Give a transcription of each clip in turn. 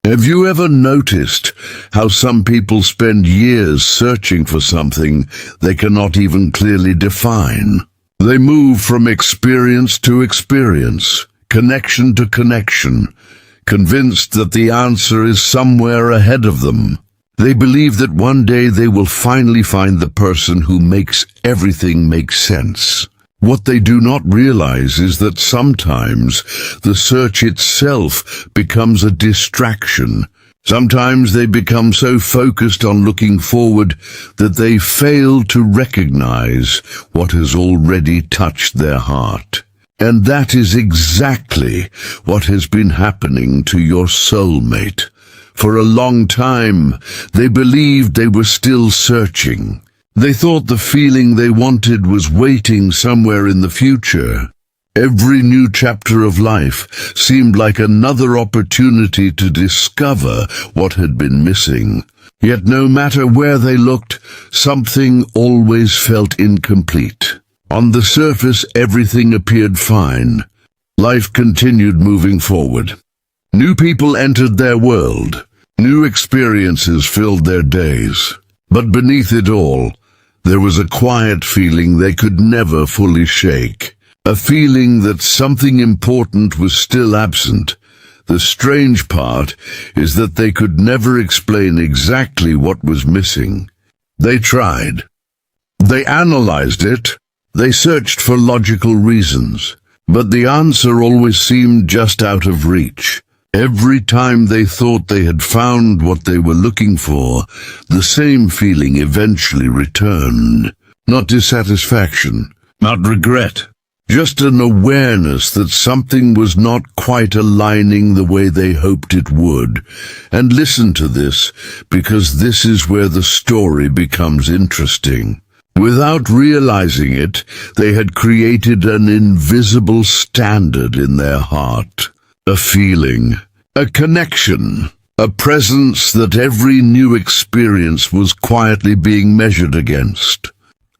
Have you ever noticed how some people spend years searching for something they cannot even clearly define? They move from experience to experience, connection to connection, convinced that the answer is somewhere ahead of them. They believe that one day they will finally find the person who makes everything make sense. What they do not realize is that sometimes the search itself becomes a distraction. Sometimes they become so focused on looking forward that they fail to recognize what has already touched their heart. And that is exactly what has been happening to your soulmate. For a long time, they believed they were still searching. They thought the feeling they wanted was waiting somewhere in the future. Every new chapter of life seemed like another opportunity to discover what had been missing. Yet no matter where they looked, something always felt incomplete. On the surface, everything appeared fine. Life continued moving forward. New people entered their world. New experiences filled their days. But beneath it all, there was a quiet feeling they could never fully shake. A feeling that something important was still absent. The strange part is that they could never explain exactly what was missing. They tried. They analyzed it. They searched for logical reasons. But the answer always seemed just out of reach. Every time they thought they had found what they were looking for, the same feeling eventually returned. Not dissatisfaction, not regret, just an awareness that something was not quite aligning the way they hoped it would. And listen to this, because this is where the story becomes interesting. Without realizing it, they had created an invisible standard in their heart. A feeling, a connection, a presence that every new experience was quietly being measured against.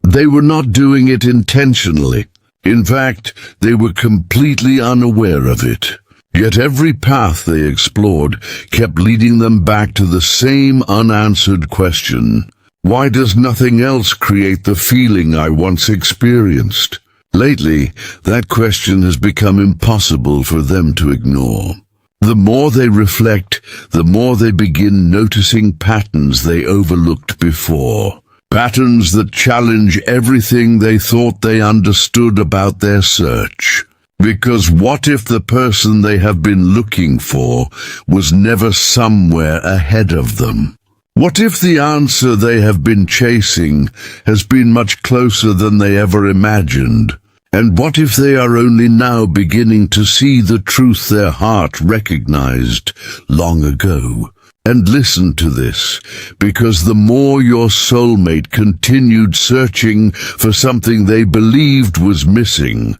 They were not doing it intentionally. In fact, they were completely unaware of it. Yet every path they explored kept leading them back to the same unanswered question. Why does nothing else create the feeling I once experienced? Lately, that question has become impossible for them to ignore. The more they reflect, the more they begin noticing patterns they overlooked before. Patterns that challenge everything they thought they understood about their search. Because what if the person they have been looking for was never somewhere ahead of them? What if the answer they have been chasing has been much closer than they ever imagined? And what if they are only now beginning to see the truth their heart recognized long ago? And listen to this, because the more your soulmate continued searching for something they believed was missing,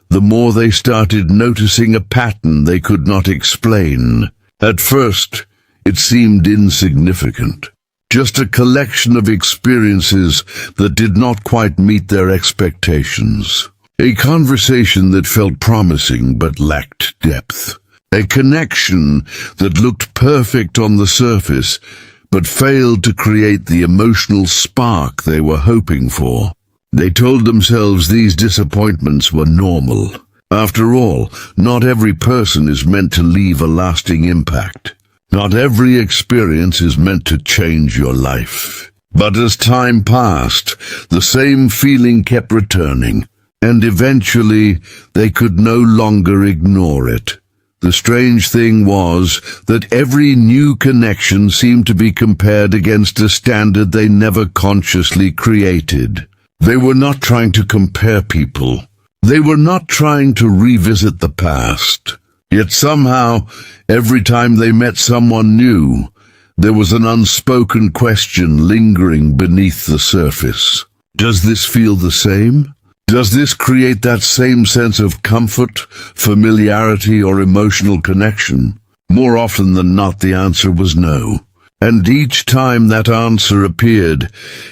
the more they started noticing a pattern they could not explain. At first, it seemed insignificant, just a collection of experiences that did not quite meet their expectations. A conversation that felt promising but lacked depth. A connection that looked perfect on the surface but failed to create the emotional spark they were hoping for. They told themselves these disappointments were normal. After all, not every person is meant to leave a lasting impact. Not every experience is meant to change your life. But as time passed, the same feeling kept returning. And eventually, they could no longer ignore it. The strange thing was that every new connection seemed to be compared against a standard they never consciously created. They were not trying to compare people. They were not trying to revisit the past. Yet somehow, every time they met someone new, there was an unspoken question lingering beneath the surface. Does this feel the same? Does this create that same sense of comfort, familiarity, or emotional connection? More often than not, the answer was no. And each time that answer appeared,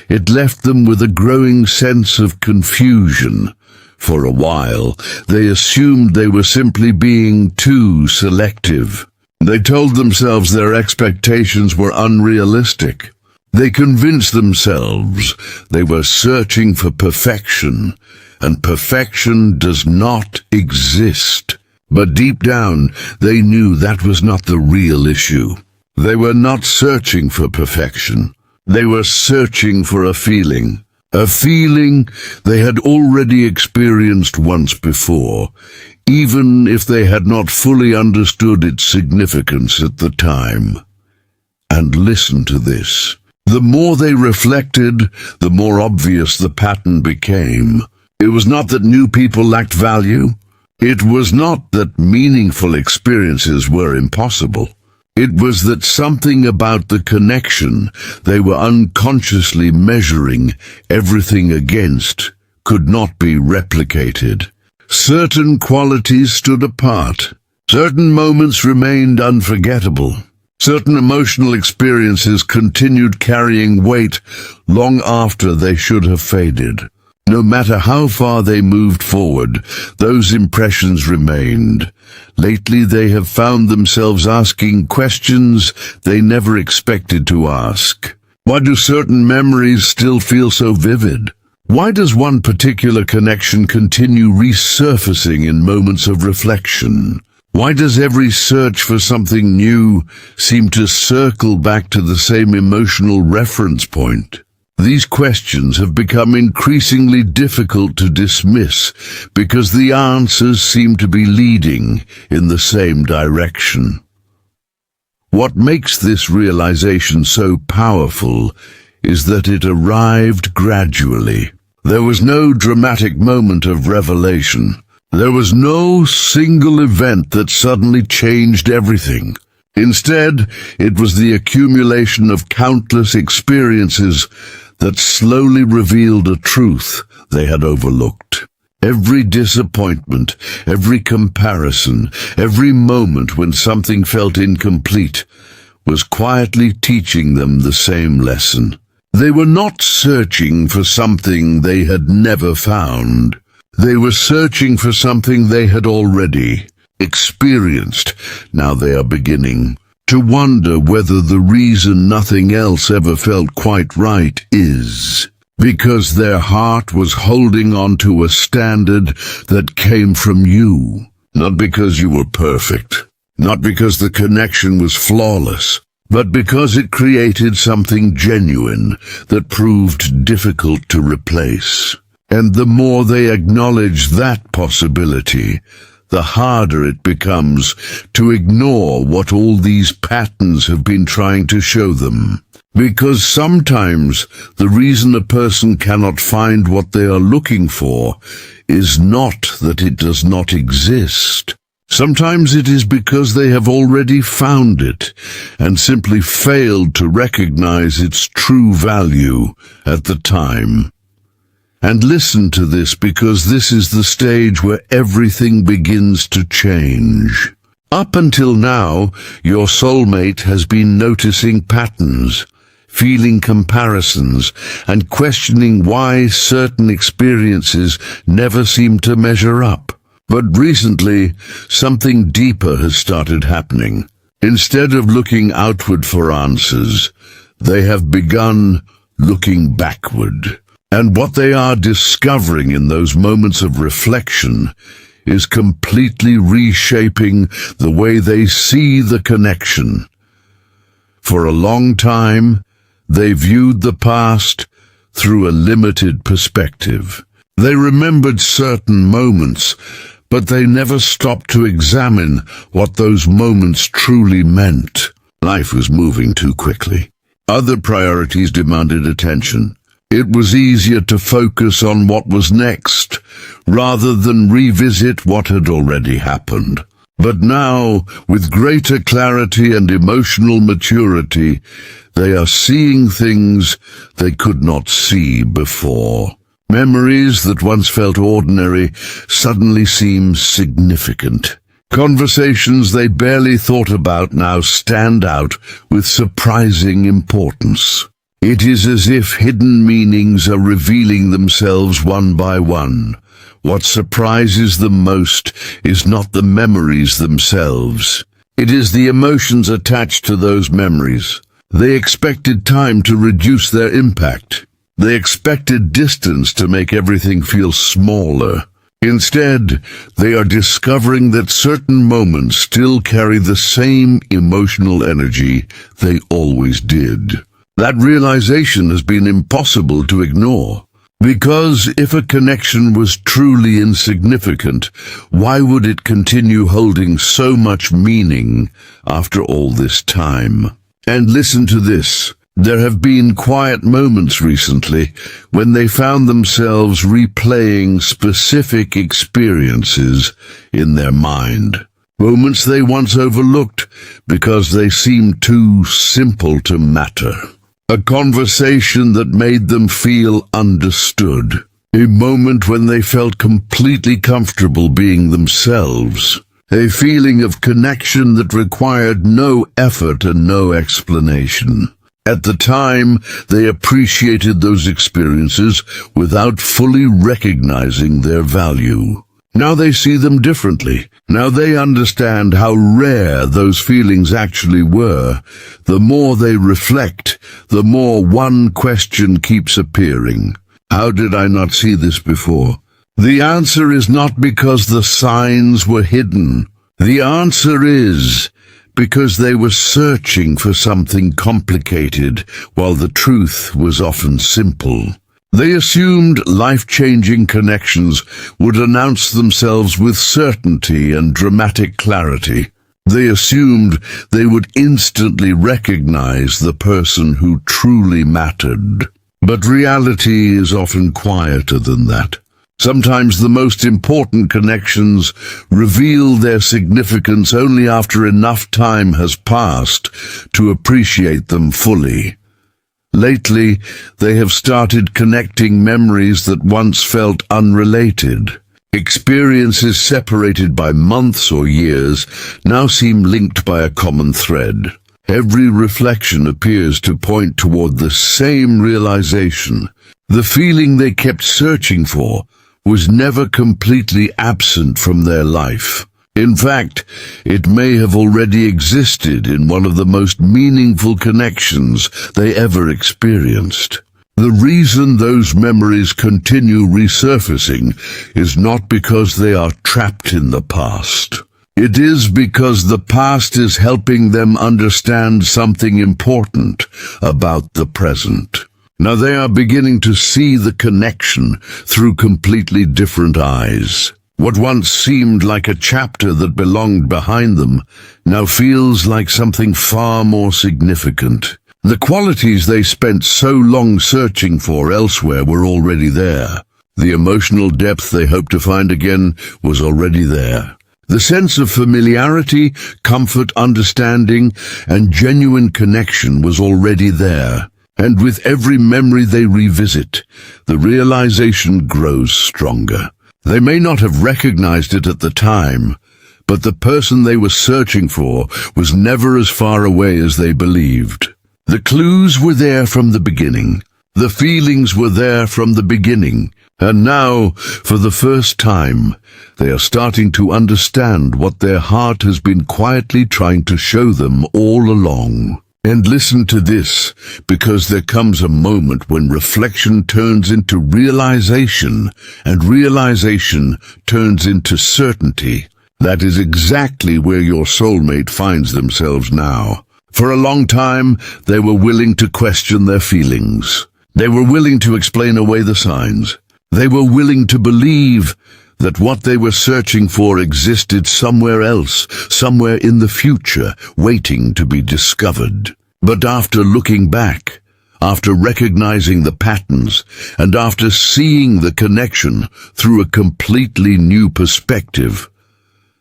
it left them with a growing sense of confusion. For a while, they assumed they were simply being too selective. They told themselves their expectations were unrealistic. They convinced themselves they were searching for perfection, and perfection does not exist. But deep down, they knew that was not the real issue. They were not searching for perfection. They were searching for a feeling they had already experienced once before, even if they had not fully understood its significance at the time. And listen to this. The more they reflected, the more obvious the pattern became. It was not that new people lacked value. It was not that meaningful experiences were impossible. It was that something about the connection they were unconsciously measuring everything against could not be replicated. Certain qualities stood apart. Certain moments remained unforgettable. Certain emotional experiences continued carrying weight long after they should have faded. No matter how far they moved forward, those impressions remained. Lately they have found themselves asking questions they never expected to ask. Why do certain memories still feel so vivid? Why does one particular connection continue resurfacing in moments of reflection? Why does every search for something new seem to circle back to the same emotional reference point? These questions have become increasingly difficult to dismiss because the answers seem to be leading in the same direction. What makes this realization so powerful is that it arrived gradually. There was no dramatic moment of revelation. There was no single event that suddenly changed everything. Instead, it was the accumulation of countless experiences that slowly revealed a truth they had overlooked. Every disappointment, every comparison, every moment when something felt incomplete was quietly teaching them the same lesson. They were not searching for something they had never found. They were searching for something they had already experienced. Now they are beginning to wonder whether the reason nothing else ever felt quite right is because their heart was holding on to a standard that came from you, not because you were perfect, not because the connection was flawless, but because it created something genuine that proved difficult to replace. And the more they acknowledge that possibility, the harder it becomes to ignore what all these patterns have been trying to show them. Because sometimes the reason a person cannot find what they are looking for is not that it does not exist. Sometimes it is because they have already found it and simply failed to recognize its true value at the time. And listen to this, because this is the stage where everything begins to change. Up until now, your soulmate has been noticing patterns, feeling comparisons, and questioning why certain experiences never seem to measure up. But recently, something deeper has started happening. Instead of looking outward for answers, they have begun looking backward. And what they are discovering in those moments of reflection is completely reshaping the way they see the connection. For a long time, they viewed the past through a limited perspective. They remembered certain moments, but they never stopped to examine what those moments truly meant. Life was moving too quickly. Other priorities demanded attention. It was easier to focus on what was next, rather than revisit what had already happened. But now, with greater clarity and emotional maturity, they are seeing things they could not see before. Memories that once felt ordinary suddenly seem significant. Conversations they barely thought about now stand out with surprising importance. It is as if hidden meanings are revealing themselves one by one. What surprises them most is not the memories themselves. It is the emotions attached to those memories. They expected time to reduce their impact. They expected distance to make everything feel smaller. Instead, they are discovering that certain moments still carry the same emotional energy they always did. That realization has been impossible to ignore. Because if a connection was truly insignificant, why would it continue holding so much meaning after all this time? And listen to this. There have been quiet moments recently when they found themselves replaying specific experiences in their mind. Moments they once overlooked because they seemed too simple to matter. A conversation that made them feel understood. A moment when they felt completely comfortable being themselves. A feeling of connection that required no effort and no explanation. At the time, they appreciated those experiences without fully recognizing their value. Now they see them differently. Now they understand how rare those feelings actually were. The more they reflect, the more one question keeps appearing. How did I not see this before? The answer is not because the signs were hidden. The answer is because they were searching for something complicated while the truth was often simple. They assumed life-changing connections would announce themselves with certainty and dramatic clarity. They assumed they would instantly recognize the person who truly mattered. But reality is often quieter than that. Sometimes the most important connections reveal their significance only after enough time has passed to appreciate them fully. Lately, they have started connecting memories that once felt unrelated. Experiences separated by months or years now seem linked by a common thread. Every reflection appears to point toward the same realization. The feeling they kept searching for was never completely absent from their life. In fact, it may have already existed in one of the most meaningful connections they ever experienced. The reason those memories continue resurfacing is not because they are trapped in the past. It is because the past is helping them understand something important about the present. Now they are beginning to see the connection through completely different eyes. What once seemed like a chapter that belonged behind them now feels like something far more significant. The qualities they spent so long searching for elsewhere were already there. The emotional depth they hoped to find again was already there. The sense of familiarity, comfort, understanding, and genuine connection was already there. And with every memory they revisit, the realization grows stronger. They may not have recognized it at the time, but the person they were searching for was never as far away as they believed. The clues were there from the beginning. The feelings were there from the beginning. And now, for the first time, they are starting to understand what their heart has been quietly trying to show them all along. And listen to this, because there comes a moment when reflection turns into realization, and realization turns into certainty. That is exactly where your soulmate finds themselves now. For a long time, they were willing to question their feelings. They were willing to explain away the signs. They were willing to believe that what they were searching for existed somewhere else, somewhere in the future, waiting to be discovered. But after looking back, after recognizing the patterns, and after seeing the connection through a completely new perspective,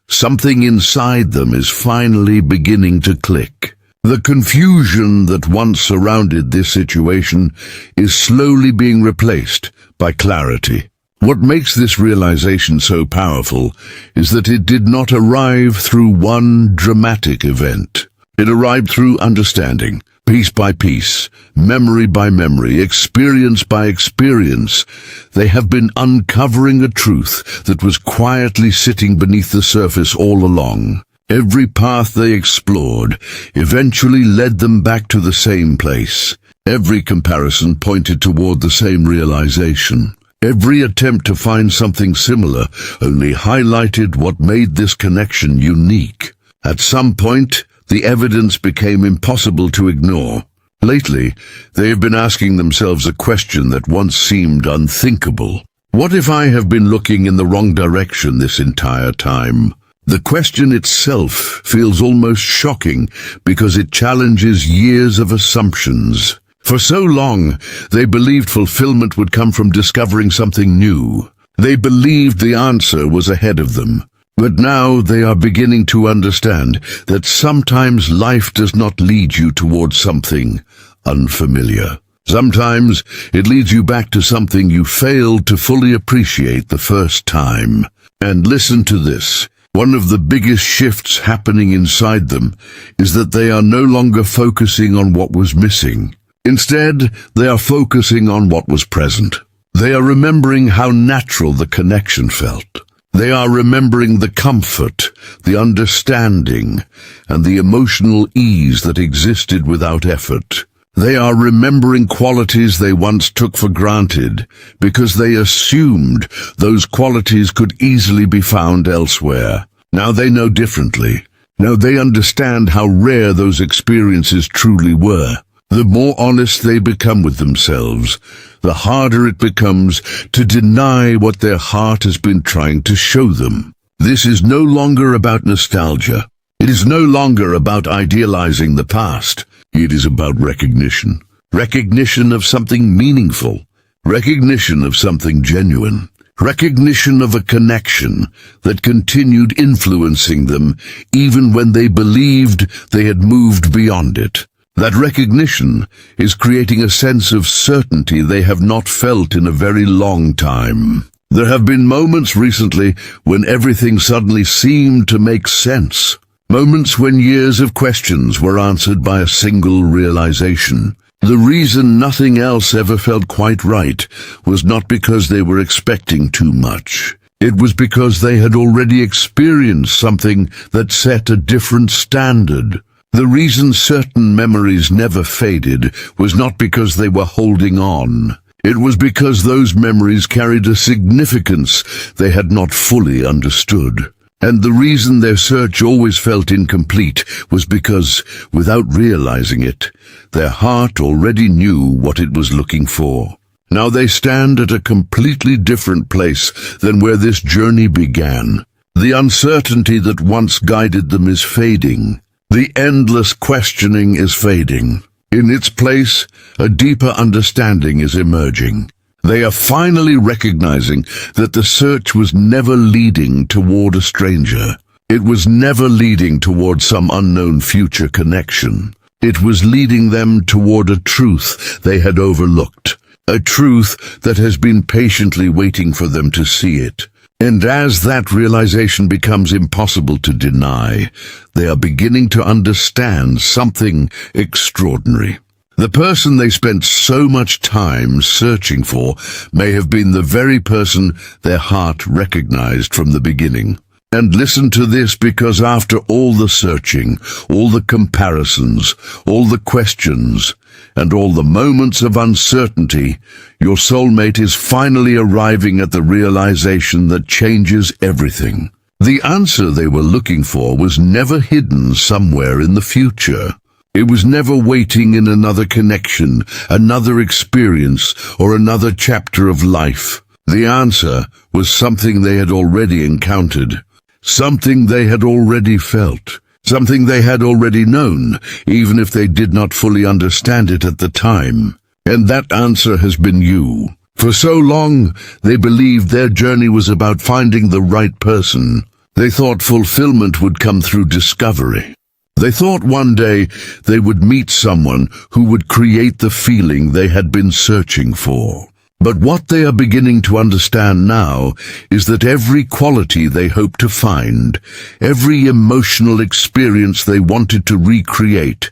something inside them is finally beginning to click. The confusion that once surrounded this situation is slowly being replaced by clarity. What makes this realization so powerful is that it did not arrive through one dramatic event. It arrived through understanding, piece by piece, memory by memory, experience by experience. They have been uncovering a truth that was quietly sitting beneath the surface all along. Every path they explored eventually led them back to the same place. Every comparison pointed toward the same realization. Every attempt to find something similar only highlighted what made this connection unique. At some point, the evidence became impossible to ignore. Lately, they have been asking themselves a question that once seemed unthinkable. What if I have been looking in the wrong direction this entire time? The question itself feels almost shocking because it challenges years of assumptions. For so long, they believed fulfillment would come from discovering something new. They believed the answer was ahead of them. But now they are beginning to understand that sometimes life does not lead you towards something unfamiliar. Sometimes it leads you back to something you failed to fully appreciate the first time. And listen to this. One of the biggest shifts happening inside them is that they are no longer focusing on what was missing. Instead, they are focusing on what was present. They are remembering how natural the connection felt. They are remembering the comfort, the understanding, and the emotional ease that existed without effort. They are remembering qualities they once took for granted because they assumed those qualities could easily be found elsewhere. Now they know differently. Now they understand how rare those experiences truly were. The more honest they become with themselves, the harder it becomes to deny what their heart has been trying to show them. This is no longer about nostalgia. It is no longer about idealizing the past. It is about recognition. Recognition of something meaningful. Recognition of something genuine. Recognition of a connection that continued influencing them even when they believed they had moved beyond it. That recognition is creating a sense of certainty they have not felt in a very long time. There have been moments recently when everything suddenly seemed to make sense. Moments when years of questions were answered by a single realization. The reason nothing else ever felt quite right was not because they were expecting too much. It was because they had already experienced something that set a different standard. The reason certain memories never faded was not because they were holding on. It was because those memories carried a significance they had not fully understood. And the reason their search always felt incomplete was because, without realizing it, their heart already knew what it was looking for. Now they stand at a completely different place than where this journey began. The uncertainty that once guided them is fading. The endless questioning is fading. In its place, a deeper understanding is emerging. They are finally recognizing that the search was never leading toward a stranger. It was never leading toward some unknown future connection. It was leading them toward a truth they had overlooked, a truth that has been patiently waiting for them to see it. And as that realization becomes impossible to deny, they are beginning to understand something extraordinary. The person they spent so much time searching for may have been the very person their heart recognized from the beginning. And listen to this, because after all the searching, all the comparisons, all the questions, and all the moments of uncertainty, your soulmate is finally arriving at the realization that changes everything. The answer they were looking for was never hidden somewhere in the future. It was never waiting in another connection, another experience, or another chapter of life. The answer was something they had already encountered, something they had already felt, something they had already known, even if they did not fully understand it at the time. And that answer has been you. For so long, they believed their journey was about finding the right person. They thought fulfillment would come through discovery. They thought one day they would meet someone who would create the feeling they had been searching for. But what they are beginning to understand now is that every quality they hoped to find, every emotional experience they wanted to recreate,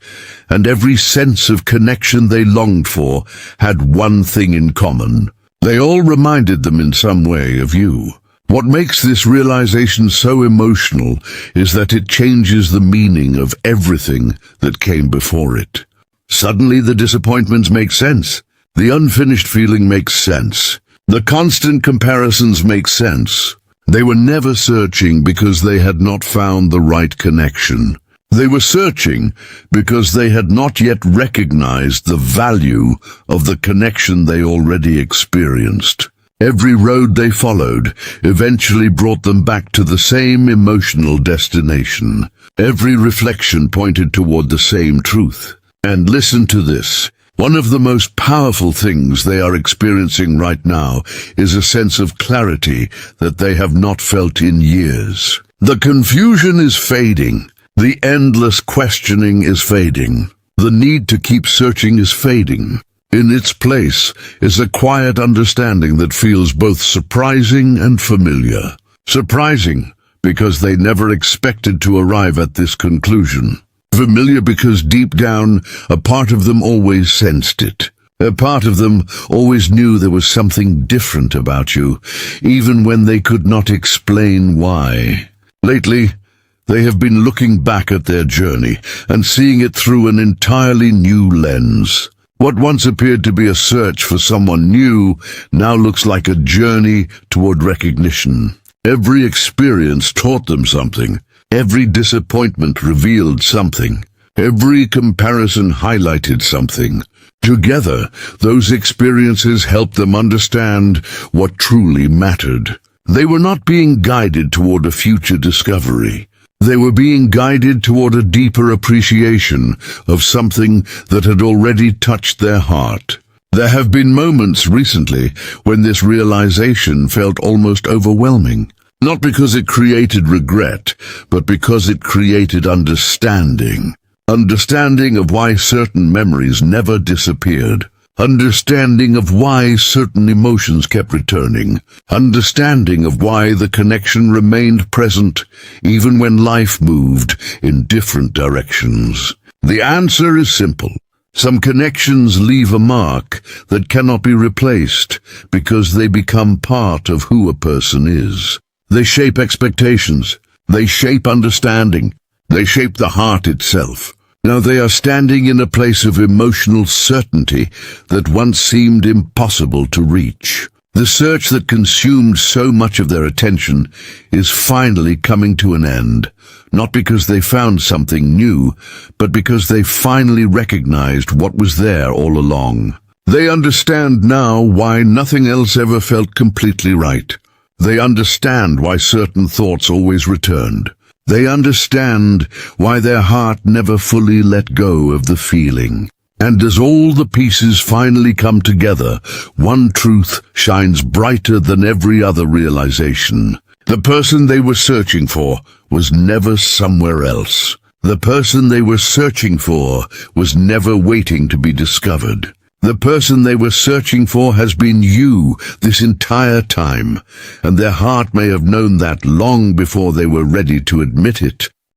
and every sense of connection they longed for had one thing in common. They all reminded them in some way of you. What makes this realization so emotional is that it changes the meaning of everything that came before it. Suddenly the disappointments make sense. The unfinished feeling makes sense. The constant comparisons make sense. They were never searching because they had not found the right connection. They were searching because they had not yet recognized the value of the connection they already experienced. Every road they followed eventually brought them back to the same emotional destination. Every reflection pointed toward the same truth. And listen to this. One of the most powerful things they are experiencing right now is a sense of clarity that they have not felt in years. The confusion is fading. The endless questioning is fading. The need to keep searching is fading. In its place is a quiet understanding that feels both surprising and familiar. Surprising because they never expected to arrive at this conclusion. Familiar because deep down, a part of them always sensed it. A part of them always knew there was something different about you, even when they could not explain why. Lately, they have been looking back at their journey and seeing it through an entirely new lens. What once appeared to be a search for someone new now looks like a journey toward recognition. Every experience taught them something. Every disappointment revealed something. Every comparison highlighted something. Together, those experiences helped them understand what truly mattered. They were not being guided toward a future discovery. They were being guided toward a deeper appreciation of something that had already touched their heart. There have been moments recently when this realization felt almost overwhelming. Not because it created regret, but because it created understanding. Understanding of why certain memories never disappeared. Understanding of why certain emotions kept returning. Understanding of why the connection remained present even when life moved in different directions. The answer is simple. Some connections leave a mark that cannot be replaced because they become part of who a person is. They shape expectations. They shape understanding. They shape the heart itself. Now they are standing in a place of emotional certainty that once seemed impossible to reach. The search that consumed so much of their attention is finally coming to an end, not because they found something new, but because they finally recognized what was there all along. They understand now why nothing else ever felt completely right. They understand why certain thoughts always returned. They understand why their heart never fully let go of the feeling. And as all the pieces finally come together, one truth shines brighter than every other realization. The person they were searching for was never somewhere else. The person they were searching for was never waiting to be discovered. The person they were searching for has been you this entire time, and their heart may have known that long before they were ready to admit it.